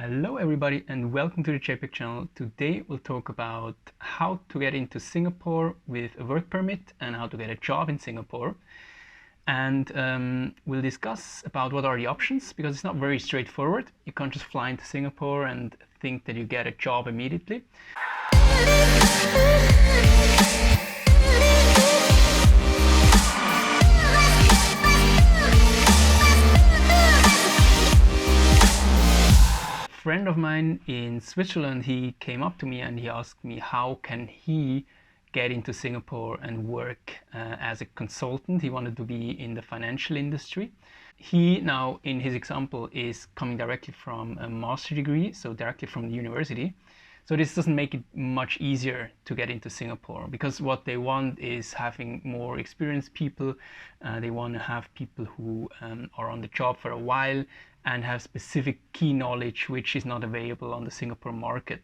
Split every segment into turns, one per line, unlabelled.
Hello everybody and welcome to the JPEG channel. Today we'll talk about how to get into Singapore with a work permit and how to get a job in Singapore. And we'll discuss about what are the options, because it's not very straightforward. You can't just fly into Singapore and think that you get a job immediately. A friend of mine in Switzerland, he came up to me and he asked me how can he get into Singapore and work as a consultant. He wanted to be in the financial industry. He now, in his example, is coming directly from a master degree, so directly from the university. So this doesn't make it much easier to get into Singapore, because what they want is having more experienced people. They want to have people who are on the job for a while and have specific key knowledge which is not available on the Singapore market.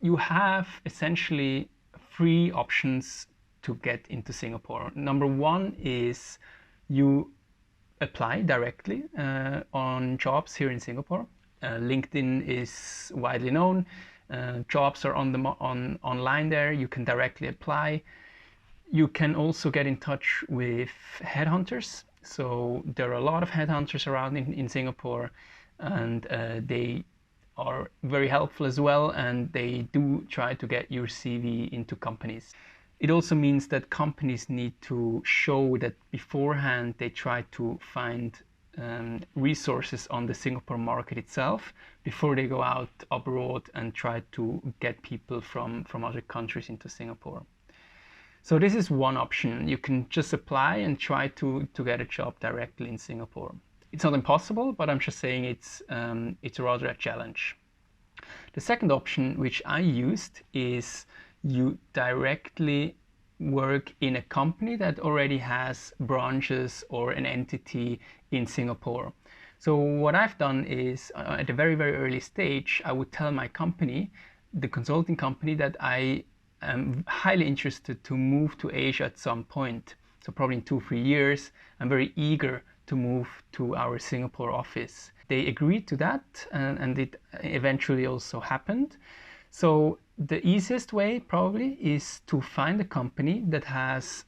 You have essentially three options to get into Singapore. Number one is you apply directly on jobs here in Singapore. LinkedIn is widely known. Jobs are online there. You can directly apply. You can also get in touch with headhunters. So there are a lot of headhunters around in Singapore, and they are very helpful as well, and they do try to get your CV into companies. It also means that companies need to show that beforehand they try to find resources on the Singapore market itself before they go out abroad and try to get people from other countries into Singapore. So this is one option. You can just apply and try to get a job directly in Singapore. It's not impossible, but I'm just saying it's rather a challenge. The second option, which I used, is you directly work in a company that already has branches or an entity in Singapore. So what I've done is, at a very, very early stage, I would tell my company, the consulting company, that I'm highly interested to move to Asia at some point. So probably in 2-3 years, I'm very eager to move to our Singapore office. They agreed to that, and it eventually also happened. So the easiest way probably is to find a company that has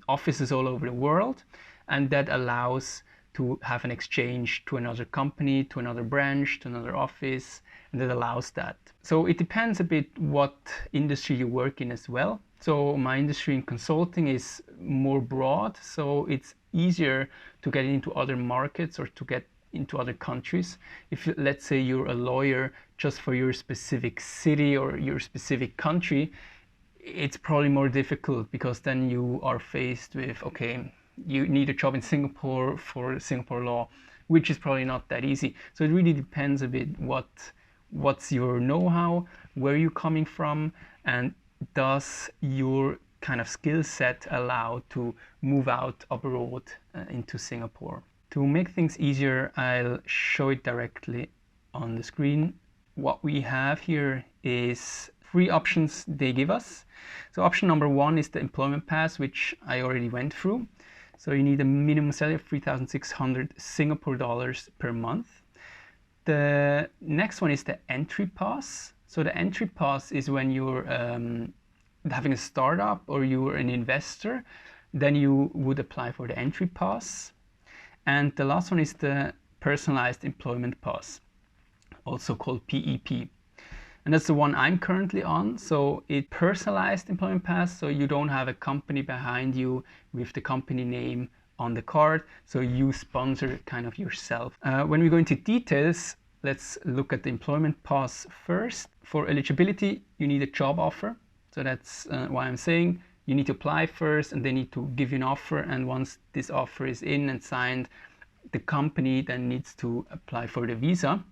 offices all over the world, and that allows to have an exchange to another company, to another branch, to another office, and that allows that. So it depends a bit what industry you work in as well. So my industry in consulting is more broad, so it's easier to get into other markets or to get into other countries. If, let's say, you're a lawyer just for your specific city or your specific country, it's probably more difficult, because then you are faced with, okay, you need a job in Singapore for Singapore law, which is probably not that easy. So it really depends a bit what's your know-how, where you're coming from, and does your kind of skill set allow to move out abroad into Singapore. To make things easier, I'll show it directly on the screen. What we have here is 3 options they give us. So option number 1 is the employment pass, which I already went through. So you need a minimum salary of 3,600 Singapore dollars per month. The next one is the entry pass. So the entry pass is when you're having a startup or you're an investor, then you would apply for the entry pass. And the last one is the Personalised Employment Pass, also called PEP. And that's the one I'm currently on. So it's Personalised Employment Pass, so you don't have a company behind you with the company name on the card, so you sponsor kind of yourself. When we go into details, let's look at the employment pass first. For eligibility, you need a job offer. So that's why I'm saying you need to apply first, and they need to give you an offer. And once this offer is in and signed, the company then needs to apply for the visa.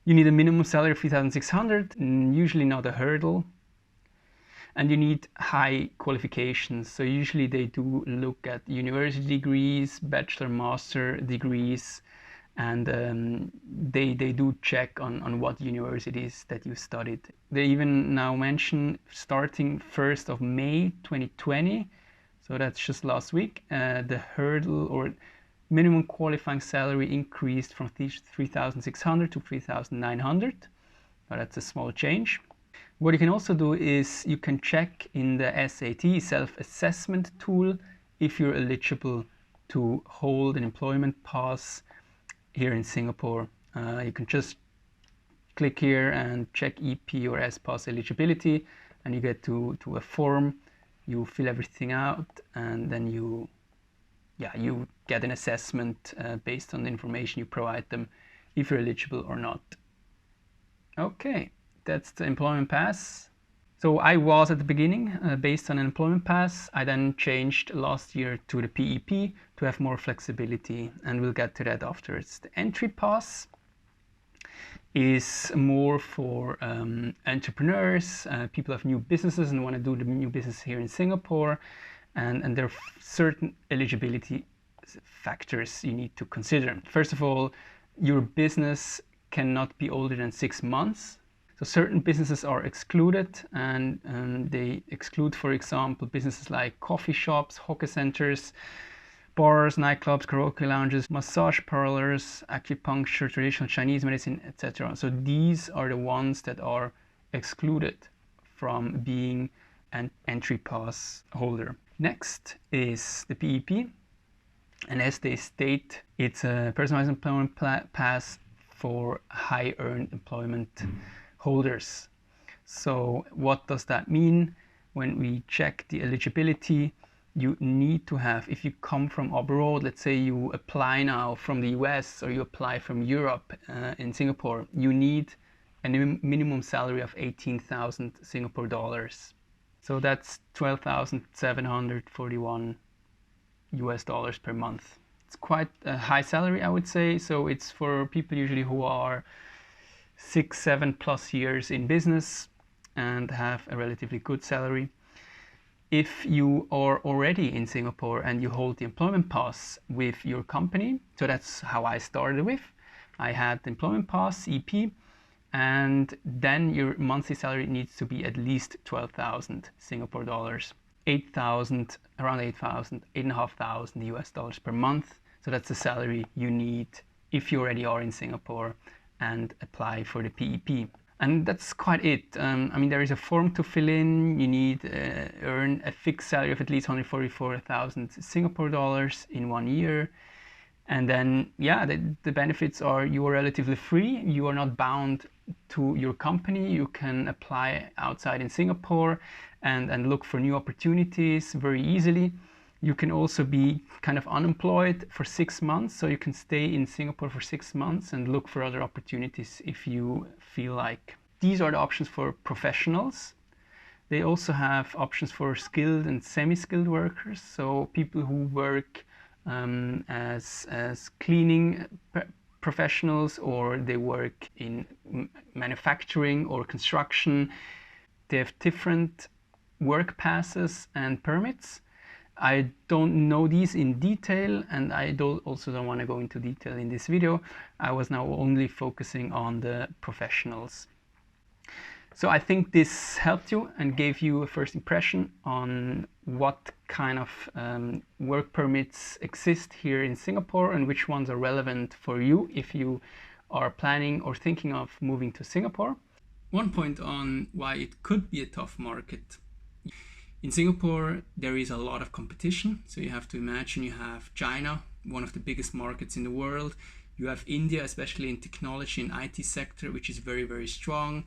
You need a minimum salary of 3,600, usually not a hurdle. And you need high qualifications. So usually they do look at university degrees, bachelor, master degrees, and they do check on what universities that you studied. They even now mention starting 1st of May 2020, so that's just last week, the hurdle or Minimum qualifying salary increased from 3,600 to 3,900. Now that's a small change. What you can also do is you can check in the SAT, self-assessment tool, if you're eligible to hold an employment pass here in Singapore. You can just click here and check EP or S pass eligibility, and you get to a form. You fill everything out, and then you get an assessment based on the information you provide them, if you're eligible or not. Okay, that's the employment pass. So I was at the beginning based on an employment pass. I then changed last year to the PEP to have more flexibility, and we'll get to that afterwards. The entry pass is more for entrepreneurs, people have new businesses and want to do the new business here in Singapore, and there are certain eligibility factors you need to consider. First of all, your business cannot be older than 6 months. So certain businesses are excluded, and they exclude, for example, businesses like coffee shops, hawker centers, bars, nightclubs, karaoke lounges, massage parlors, acupuncture, traditional Chinese medicine, etc. So these are the ones that are excluded from being an entry pass holder. Next is the PEP, and as they state, it's a personalized employment pass for high earned employment holders. So what does that mean? When we check the eligibility, you need to have, if you come from abroad, let's say you apply now from the US or you apply from Europe in Singapore, you need a minimum salary of 18,000 Singapore dollars. So that's 12,741 US dollars per month. It's quite a high salary, I would say. So it's for people usually who are 6-7+ years in business and have a relatively good salary. If you are already in Singapore and you hold the employment pass with your company, so that's how I started with. I had the employment pass, EP, and then your monthly salary needs to be at least 12,000 Singapore dollars, 8,000, around 8,000, 8,500 US dollars per month. So that's the salary you need if you already are in Singapore and apply for the PEP. And that's quite it. I mean, there is a form to fill in. You need earn a fixed salary of at least 144,000 Singapore dollars in 1 year. And then, yeah, the benefits are you are relatively free. You are not bound to your company. You can apply outside in Singapore and look for new opportunities very easily. You can also be kind of unemployed for 6 months, so you can stay in Singapore for 6 months and look for other opportunities if you feel like. These are the options for professionals. They also have options for skilled and semi-skilled workers, so people who work as cleaning professionals, or they work in manufacturing or construction. They have different work passes and permits. I don't know these in detail, and I also don't want to go into detail in this video. I was now only focusing on the professionals. So I think this helped you and gave you a first impression on what kind of work permits exist here in Singapore and which ones are relevant for you if you are planning or thinking of moving to Singapore. One point on why it could be a tough market. In Singapore, there is a lot of competition. So you have to imagine you have China, one of the biggest markets in the world. You have India, especially in technology and IT sector, which is very, very strong.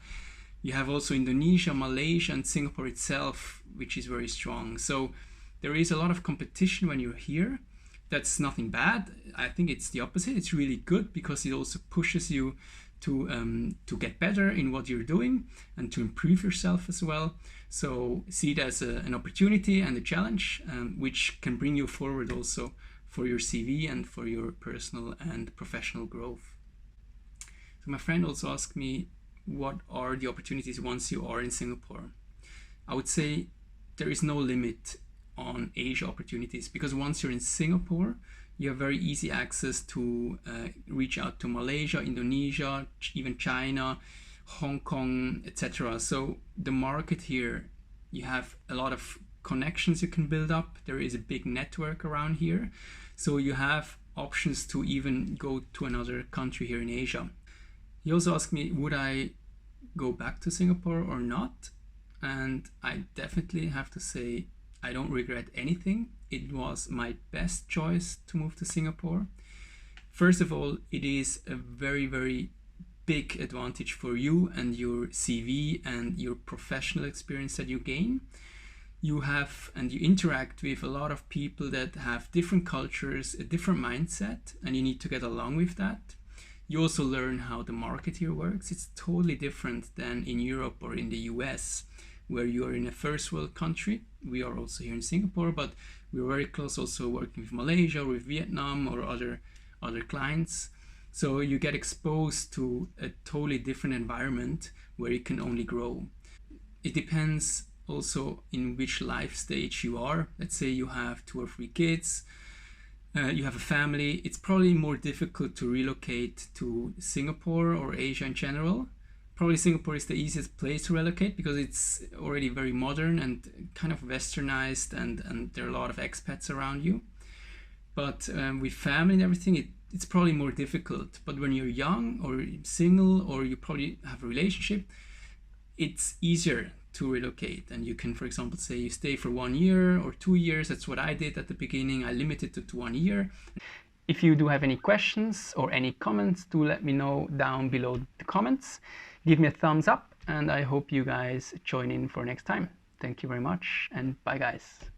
You have also Indonesia, Malaysia, and Singapore itself, which is very strong. So there is a lot of competition when you're here. That's nothing bad. I think it's the opposite. It's really good because it also pushes you to get better in what you're doing and to improve yourself as well. So see it as an opportunity and a challenge, which can bring you forward also for your CV and for your personal and professional growth. So my friend also asked me, what are the opportunities once you are in Singapore? I would say there is no limit on Asia opportunities, because once you're in Singapore, you have very easy access to reach out to Malaysia, Indonesia, even China, Hong Kong, etc. So the market here, you have a lot of connections you can build up. There is a big network around here. So you have options to even go to another country here in Asia. He also asked me, would I go back to Singapore or not? And I definitely have to say, I don't regret anything. It was my best choice to move to Singapore. First of all, it is a very, very big advantage for you and your CV and your professional experience that you gain. You have and you interact with a lot of people that have different cultures, a different mindset, and you need to get along with that. You also learn how the market here works. It's totally different than in Europe or in the US, where you are in a first world country. We are also here in Singapore, but we're very close also working with Malaysia or with Vietnam or other clients. So you get exposed to a totally different environment where you can only grow. It depends also in which life stage you are. Let's say you have 2 or 3 kids, you have a family. It's probably more difficult to relocate to Singapore or Asia in general. Probably Singapore is the easiest place to relocate because it's already very modern and kind of westernized, and there are a lot of expats around you. But with family and everything, it's probably more difficult. But when you're young or single or you probably have a relationship, it's easier to relocate. And you can, for example, say you stay for 1 year or 2 years. That's what I did at the beginning. I limited it to 1 year. If you do have any questions or any comments, do let me know down below the comments. Give me a thumbs up, and I hope you guys join in for next time. Thank you very much, and bye guys.